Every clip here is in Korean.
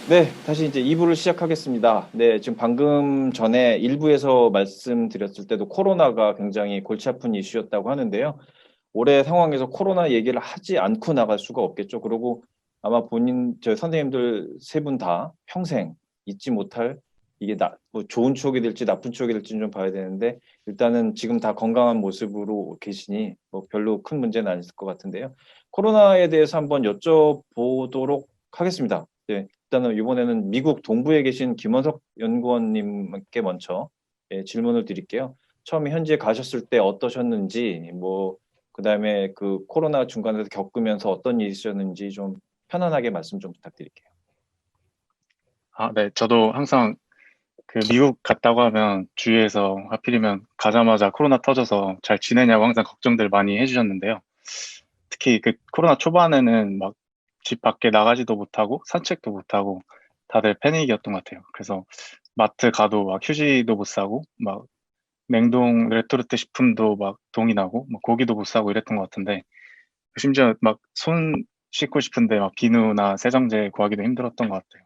네, 다시 이제 2부를 시작하겠습니다. 네, 지금 방금 전에 1부에서 말씀드렸을 때도 코로나가 굉장히 골치 아픈 이슈였다고 하는데요. 올해 상황에서 코로나 얘기를 하지 않고 나갈 수가 없겠죠. 그리고 아마 저 선생님들 세 분 다 평생 잊지 못할 이게 뭐 좋은 추억이 될지 나쁜 추억이 될지는 좀 봐야 되는데 일단은 지금 다 건강한 모습으로 계시니 뭐 별로 큰 문제는 아닐 것 같은데요. 코로나에 대해서 한번 여쭤보도록 하겠습니다. 네, 일단은 이번에는 미국 동부에 계신 김원석 연구원님께 먼저 질문을 드릴게요. 처음에 현지에 가셨을 때 어떠셨는지, 뭐 그다음에 그 코로나 중간에서 겪으면서 어떤 일이 있었는지 좀 편안하게 말씀 좀 부탁드릴게요. 네. 저도 항상 그 미국 갔다고 하면 주위에서 하필이면 가자마자 코로나 터져서 잘 지내냐고 항상 걱정들 많이 해주셨는데요. 특히 그 코로나 초반에는 막 집 밖에 나가지도 못하고 산책도 못하고 다들 패닉이었던 것 같아요. 그래서 마트 가도 막 휴지도 못 사고 막 냉동 레토르트 식품도 막 동이 나고 막 고기도 못 사고 이랬던 것 같은데 심지어 막 손 씻고 싶은데 막 비누나 세정제 구하기도 힘들었던 것 같아요.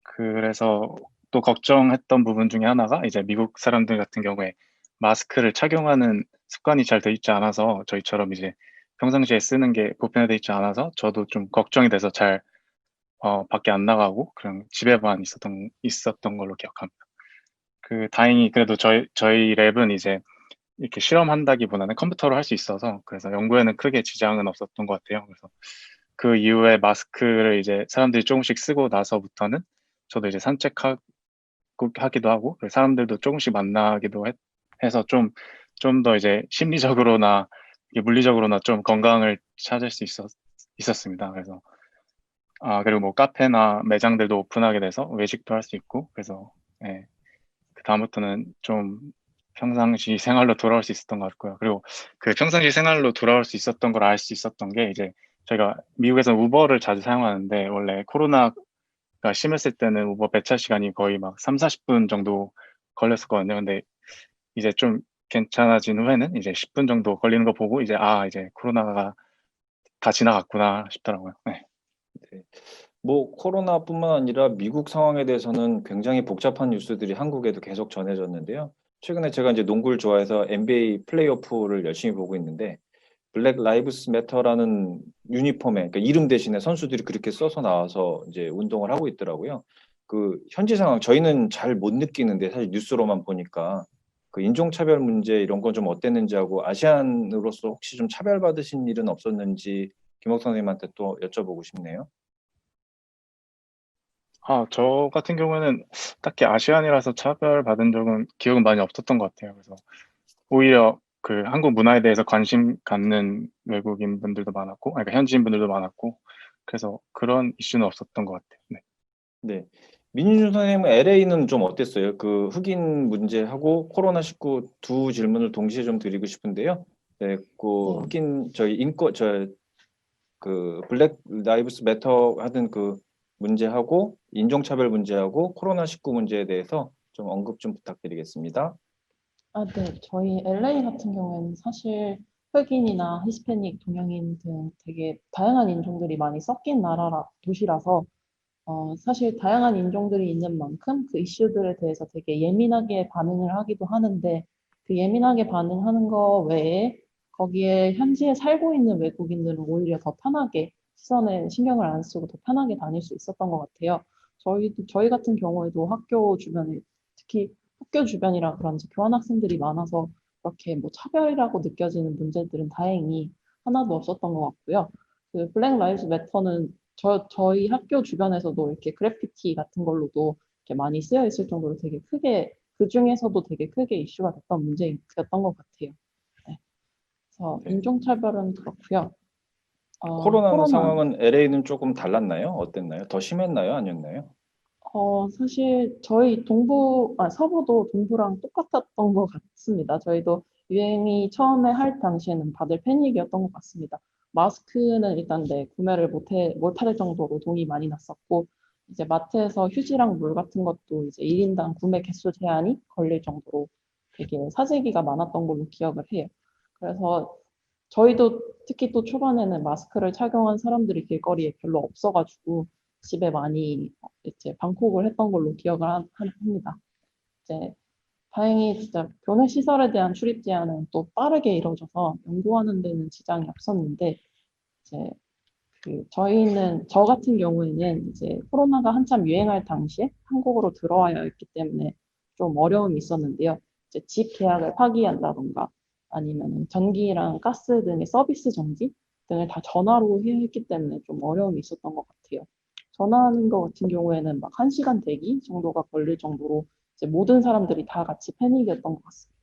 그래서 또 걱정했던 부분 중에 하나가 이제 미국 사람들 같은 경우에 마스크를 착용하는 습관이 잘 돼 있지 않아서 저희처럼 이제 평상시에 쓰는 게 보편화돼 있지 않아서 저도 좀 걱정이 돼서 잘 밖에 안 나가고 그냥 집에만 있었던 걸로 기억합니다. 다행히 그래도 저희 랩은 이제 이렇게 실험한다기보다는 컴퓨터로 할 수 있어서 그래서 연구에는 크게 지장은 없었던 것 같아요. 그래서 그 이후에 마스크를 이제 사람들이 조금씩 쓰고 나서부터는 저도 이제 하기도 하고 사람들도 조금씩 만나기도 해서 좀 더 이제 심리적으로나 이게 물리적으로나 좀 건강을 찾을 수 있었습니다. 그래서 그리고 뭐 카페나 매장들도 오픈하게 돼서 외식도 할 수 있고 그래서 예, 그 다음부터는 좀 평상시 생활로 돌아올 수 있었던 것 같고요. 그리고 그 평상시 생활로 돌아올 수 있었던 걸 알 수 있었던 게 이제 저희가 미국에서 우버를 자주 사용하는데 원래 코로나가 심했을 때는 우버 배차 시간이 거의 막 3, 40분 정도 걸렸었거든요. 근데 이제 좀 괜찮아진 후에는 이제 10분 정도 걸리는 거 보고 이제 코로나가 다 지나갔구나 싶더라고요. 네. 네. 뭐 코로나뿐만 아니라 미국 상황에 대해서는 굉장히 복잡한 뉴스들이 한국에도 계속 전해졌는데요. 최근에 제가 이제 농구를 좋아해서 NBA 플레이오프를 열심히 보고 있는데 블랙 라이브스 매터라는 유니폼에 그러니까 이름 대신에 선수들이 그렇게 써서 나와서 이제 운동을 하고 있더라고요. 그 현지 상황 저희는 잘 못 느끼는데 사실 뉴스로만 보니까 그 인종차별 문제 이런 건 좀 어땠는지 하고 아시안으로서 혹시 좀 차별받으신 일은 없었는지 김옥 선생님한테 또 여쭤보고 싶네요. 저 같은 경우에는 딱히 아시안이라서 차별받은 적은 기억은 많이 없었던 것 같아요. 그래서 오히려 그 한국 문화에 대해서 관심 갖는 외국인 분들도 많았고, 그러니까 현지인 분들도 많았고, 그래서 그런 이슈는 없었던 것 같아요. 네. 네. 민윤 선생님은 LA는 좀 어땠어요? 그 흑인 문제하고 코로나19 두 질문을 동시에 좀 드리고 싶은데요. 네, 그 네. 흑인 저희 그 블랙 라이브스 매터 하던 그 문제하고 인종차별 문제하고 코로나19 문제에 대해서 좀 언급 좀 부탁드리겠습니다. 네. 저희 LA 같은 경우에는 사실 흑인이나 히스패닉, 동양인 등 되게 다양한 인종들이 많이 섞인 도시라서 사실 다양한 인종들이 있는 만큼 그 이슈들에 대해서 되게 예민하게 반응을 하기도 하는데 그 예민하게 반응하는 거 외에 거기에 현지에 살고 있는 외국인들은 오히려 더 편하게 시선에 신경을 안 쓰고 더 편하게 다닐 수 있었던 것 같아요. 저희 같은 경우에도 학교 주변에 특히 학교 주변이라 그런지 교환학생들이 많아서 그렇게 뭐 차별이라고 느껴지는 문제들은 다행히 하나도 없었던 것 같고요. 그 블랙 라이브스 매터는 저희 학교 주변에서도 이렇게 그래피티 같은 걸로도 이렇게 많이 쓰여 있을 정도로 되게 크게, 그 중에서도 되게 크게 이슈가 됐던 문제였던 것 같아요. 네. 그래서 네. 인종차별은 그렇고요. 코로나 코로나. 상황은 LA는 조금 달랐나요? 어땠나요? 더 심했나요? 아니었나요? 사실 저희 서부도 동부랑 똑같았던 것 같습니다. 저희도 유행이 처음에 할 당시에는 다들 패닉이었던 것 같습니다. 마스크는 일단 네, 구매를 못할 정도로 돈이 많이 났었고, 이제 마트에서 휴지랑 물 같은 것도 이제 1인당 구매 개수 제한이 걸릴 정도로 되게 사재기가 많았던 걸로 기억을 해요. 그래서 저희도 특히 또 초반에는 마스크를 착용한 사람들이 길거리에 별로 없어가지고 집에 많이 이제 방콕을 했던 걸로 기억을 합니다. 이제 다행히 진짜 교내 시설에 대한 출입 제한은 또 빠르게 이루어져서 연구하는 데는 지장이 없었는데 이제 저 같은 경우에는 이제 코로나가 한참 유행할 당시에 한국으로 들어와야 했기 때문에 좀 어려움이 있었는데요. 이제 집 계약을 파기한다던가 아니면 전기랑 가스 등의 서비스 정지 등을 다 전화로 해야 했기 때문에 좀 어려움이 있었던 것 같아요. 전화하는 것 같은 경우에는 막 1시간 대기 정도가 걸릴 정도로 이제 모든 사람들이 다 같이 패닉이었던 것 같습니다.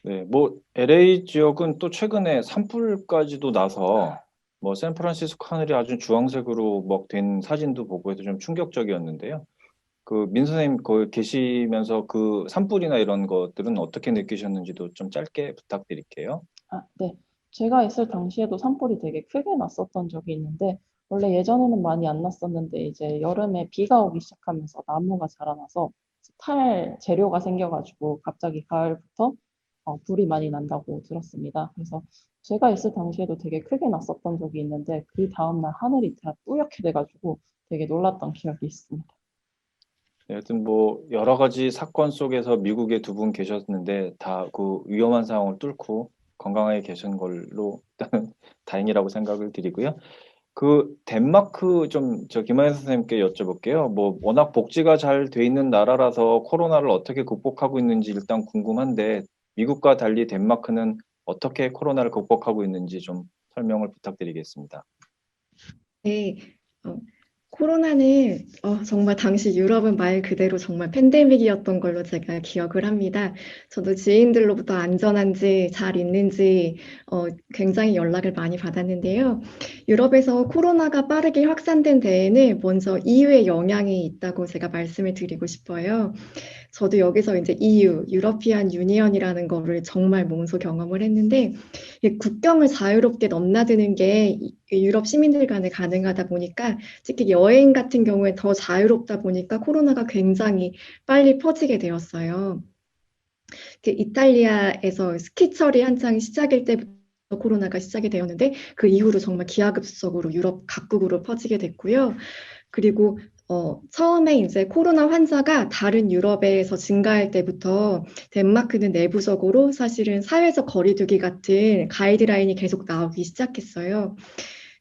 네, 뭐 LA 지역은 또 최근에 산불까지도 나서 뭐 샌프란시스코 하늘이 아주 주황색으로 막 된 사진도 보고 해서 좀 충격적이었는데요. 그 민 선생님 거기 계시면서 그 산불이나 이런 것들은 어떻게 느끼셨는지도 좀 짧게 부탁드릴게요. 네. 제가 있을 당시에도 산불이 되게 크게 났었던 적이 있는데, 원래 예전에는 많이 안 났었는데, 이제 여름에 비가 오기 시작하면서 나무가 자라나서 탈 재료가 생겨가지고 갑자기 가을부터 불이 많이 난다고 들었습니다. 그래서 제가 있을 당시에도 되게 크게 났었던 적이 있는데, 그 다음날 하늘이 다 뿌옇게 돼가지고 되게 놀랐던 기억이 있습니다. 네, 하여튼 뭐 여러 가지 사건 속에서 미국에 두 분 계셨는데 다 그 위험한 상황을 뚫고 건강하게 계신 걸로 일단은 다행이라고 생각을 드리고요. 그 덴마크 좀 저 김하연 선생님께 여쭤볼게요. 뭐 워낙 복지가 잘 돼 있는 나라라서 코로나를 어떻게 극복하고 있는지 일단 궁금한데 미국과 달리 덴마크는 어떻게 코로나를 극복하고 있는지 좀 설명을 부탁드리겠습니다. 네, 어, 코로나는 정말 당시 유럽은 말 그대로 정말 팬데믹이었던 걸로 제가 기억을 합니다. 저도 지인들로부터 안전한지 잘 있는지 굉장히 연락을 많이 받았는데요. 유럽에서 코로나가 빠르게 확산된 데에는 먼저 EU의 영향이 있다고 제가 말씀을 드리고 싶어요. 저도 여기서 이제 EU, 유러피안 유니언이라는 거를 정말 몸소 경험을 했는데 이 국경을 자유롭게 넘나드는 게 유럽 시민들 간에 가능하다 보니까 특히 여행 같은 경우에 더 자유롭다 보니까 코로나가 굉장히 빨리 퍼지게 되었어요. 이탈리아에서 스키철이 한창 시작일 때부터 코로나가 시작이 되었는데 그 이후로 정말 기하급수적으로 유럽 각국으로 퍼지게 됐고요. 그리고 처음에 이제 코로나 환자가 다른 유럽에서 증가할 때부터 덴마크는 내부적으로 사실은 사회적 거리두기 같은 가이드라인이 계속 나오기 시작했어요.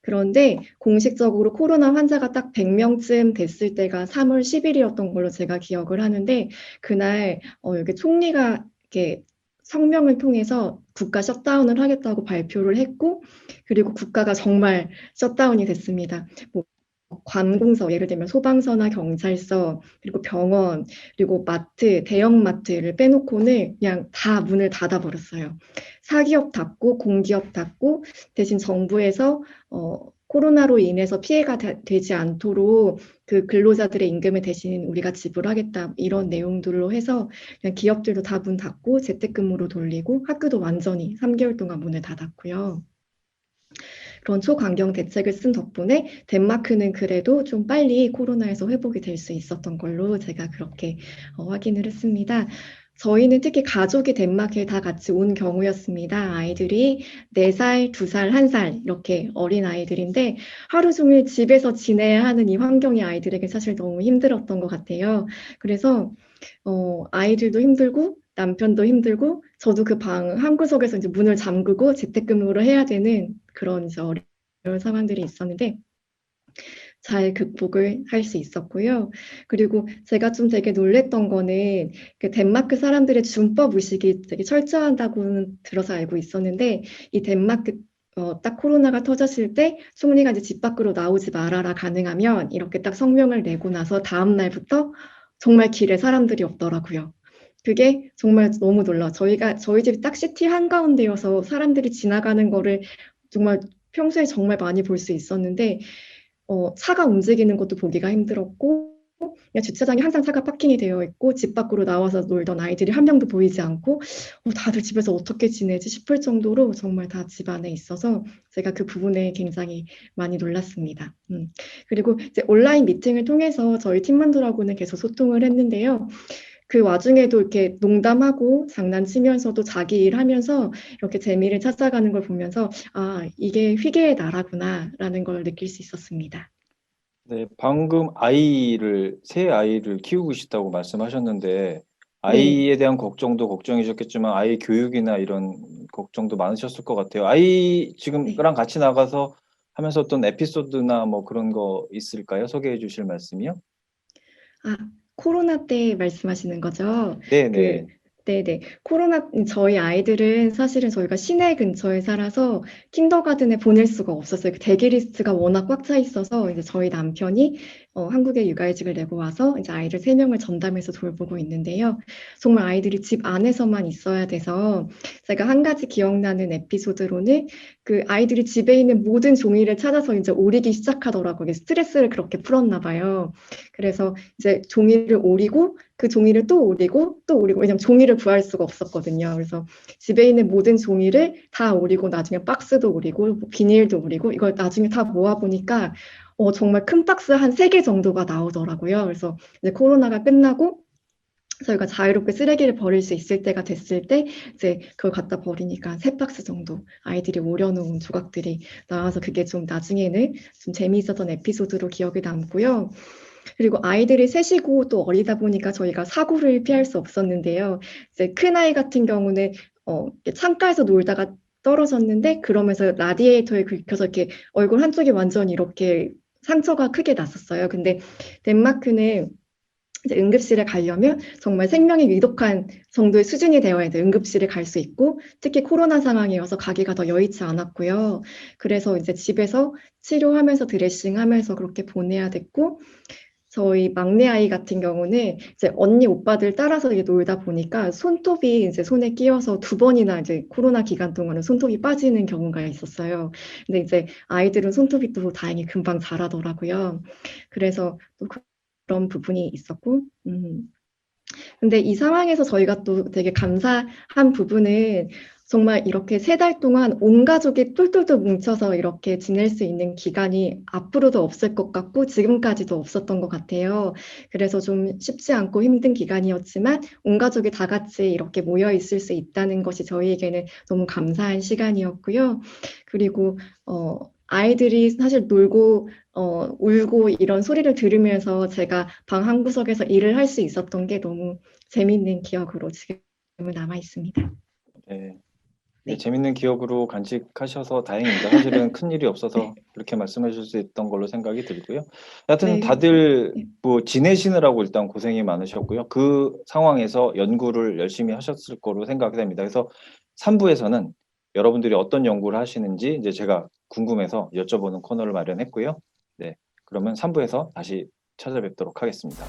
그런데 공식적으로 코로나 환자가 딱 100명쯤 됐을 때가 3월 10일이었던 걸로 제가 기억을 하는데 그날 여기 총리가 이렇게 성명을 통해서 국가 셧다운을 하겠다고 발표를 했고 그리고 국가가 정말 셧다운이 됐습니다. 뭐 관공서, 예를 들면 소방서나 경찰서, 그리고 병원, 그리고 마트, 대형마트를 빼놓고는 그냥 다 문을 닫아버렸어요. 사기업 닫고 공기업 닫고 대신 정부에서 코로나로 인해서 피해가 되지 않도록 그 근로자들의 임금을 대신 우리가 지불하겠다 이런 내용들로 해서 그냥 기업들도 다 문 닫고 재택근무로 돌리고 학교도 완전히 3개월 동안 문을 닫았고요. 그런 초강경 대책을 쓴 덕분에 덴마크는 그래도 좀 빨리 코로나에서 회복이 될 수 있었던 걸로 제가 그렇게 확인을 했습니다. 저희는 특히 가족이 덴마크에 다 같이 온 경우였습니다. 아이들이 4살, 2살, 1살 이렇게 어린 아이들인데 하루 종일 집에서 지내야 하는 이 환경이 아이들에게 사실 너무 힘들었던 것 같아요. 그래서 아이들도 힘들고 남편도 힘들고 저도 그 방 한 구석에서 이제 문을 잠그고 재택근무를 해야 되는 그런 이제 어려운 상황들이 있었는데 잘 극복을 할 수 있었고요. 그리고 제가 좀 되게 놀랬던 거는 그 덴마크 사람들의 준법 의식이 되게 철저하다고는 들어서 알고 있었는데 이 덴마크 딱 코로나가 터졌을 때 총리가 이제 집 밖으로 나오지 말아라 가능하면 이렇게 딱 성명을 내고 나서 다음 날부터 정말 길에 사람들이 없더라고요. 그게 정말 너무 놀라. 저희 집이 딱 시티 한가운데여서 사람들이 지나가는 거를 정말 평소에 정말 많이 볼 수 있었는데 차가 움직이는 것도 보기가 힘들었고 그냥 주차장에 항상 차가 파킹이 되어 있고 집 밖으로 나와서 놀던 아이들이 한 명도 보이지 않고 다들 집에서 어떻게 지내지 싶을 정도로 정말 다 집 안에 있어서 제가 그 부분에 굉장히 많이 놀랐습니다. 그리고 이제 온라인 미팅을 통해서 저희 팀원들하고는 계속 소통을 했는데요. 그 와중에도 이렇게 농담하고 장난치면서도 자기 일하면서 이렇게 재미를 찾아가는 걸 보면서 이게 희귀의 나라구나라는 걸 느낄 수 있었습니다. 네, 방금 새 아이를 키우고 싶다고 말씀하셨는데, 네. 아이에 대한 걱정도 걱정이셨겠지만, 아이 교육이나 이런 걱정도 많으셨을 것 같아요. 아이 지금랑 같이 나가서 하면서 어떤 에피소드나 뭐 그런 거 있을까요? 소개해 주실 말씀이요? 아, 코로나 때 말씀하시는 거죠? 네네. 네네. 저희 아이들은 사실은 저희가 시내 근처에 살아서 킨더가든에 보낼 수가 없었어요. 그 대기 리스트가 워낙 꽉 차 있어서 이제 저희 남편이 한국에 육아휴직을 내고 와서 이제 아이를 3명을 전담해서 돌보고 있는데요. 정말 아이들이 집 안에서만 있어야 돼서 제가 한 가지 기억나는 에피소드로는 그 아이들이 집에 있는 모든 종이를 찾아서 이제 오리기 시작하더라고요. 이게 스트레스를 그렇게 풀었나 봐요. 그래서 이제 종이를 오리고 그 종이를 또 오리고 또 오리고, 왜냐면 종이를 구할 수가 없었거든요. 그래서 집에 있는 모든 종이를 다 오리고 나중에 박스도 오리고 뭐 비닐도 오리고 이걸 나중에 다 모아보니까 정말 큰 박스 한 3개 정도가 나오더라고요. 그래서 이제 코로나가 끝나고 저희가 자유롭게 쓰레기를 버릴 수 있을 때가 됐을 때 이제 그걸 갖다 버리니까 3박스 정도 아이들이 오려놓은 조각들이 나와서 그게 좀 나중에는 좀 재미있었던 에피소드로 기억에 남고요. 그리고 아이들이 셋이고 또 어리다 보니까 저희가 사고를 피할 수 없었는데요. 이제 큰아이 같은 경우는 창가에서 놀다가 떨어졌는데 그러면서 라디에이터에 긁혀서 이렇게 얼굴 한쪽이 완전히 이렇게 상처가 크게 났었어요. 근데 덴마크는 이제 응급실에 가려면 정말 생명이 위독한 정도의 수준이 되어야 돼요. 응급실에 갈 수 있고, 특히 코로나 상황이어서 가기가 더 여의치 않았고요. 그래서 이제 집에서 치료하면서 드레싱하면서 그렇게 보내야 됐고, 저희 막내 아이 같은 경우는 이제 언니 오빠들 따라서 이게 놀다 보니까 손톱이 이제 손에 끼어서 2번이나 이제 코로나 기간 동안은 손톱이 빠지는 경우가 있었어요. 근데 이제 아이들은 손톱이 또 다행히 금방 자라더라고요. 그래서 또 그런 부분이 있었고, 근데 이 상황에서 저희가 또 되게 감사한 부분은 정말 이렇게 3달 동안 온 가족이 똘똘똘 뭉쳐서 이렇게 지낼 수 있는 기간이 앞으로도 없을 것 같고 지금까지도 없었던 것 같아요. 그래서 좀 쉽지 않고 힘든 기간이었지만 온 가족이 다 같이 이렇게 모여 있을 수 있다는 것이 저희에게는 너무 감사한 시간이었고요. 그리고 아이들이 사실 놀고 울고 이런 소리를 들으면서 제가 방 한 구석에서 일을 할 수 있었던 게 너무 재밌는 기억으로 지금은 남아 있습니다. 네. 네. 재밌는 기억으로 간직하셔서 다행입니다. 사실은 큰일이 없어서 그렇게 말씀해 주실 수 있던 걸로 생각이 들고요. 하여튼 네. 다들 네. 뭐 지내시느라고 일단 고생이 많으셨고요. 그 상황에서 연구를 열심히 하셨을 거로 생각이 됩니다. 그래서 3부에서는 여러분들이 어떤 연구를 하시는지 이제 제가 궁금해서 여쭤보는 코너를 마련했고요. 네, 그러면 3부에서 다시 찾아뵙도록 하겠습니다.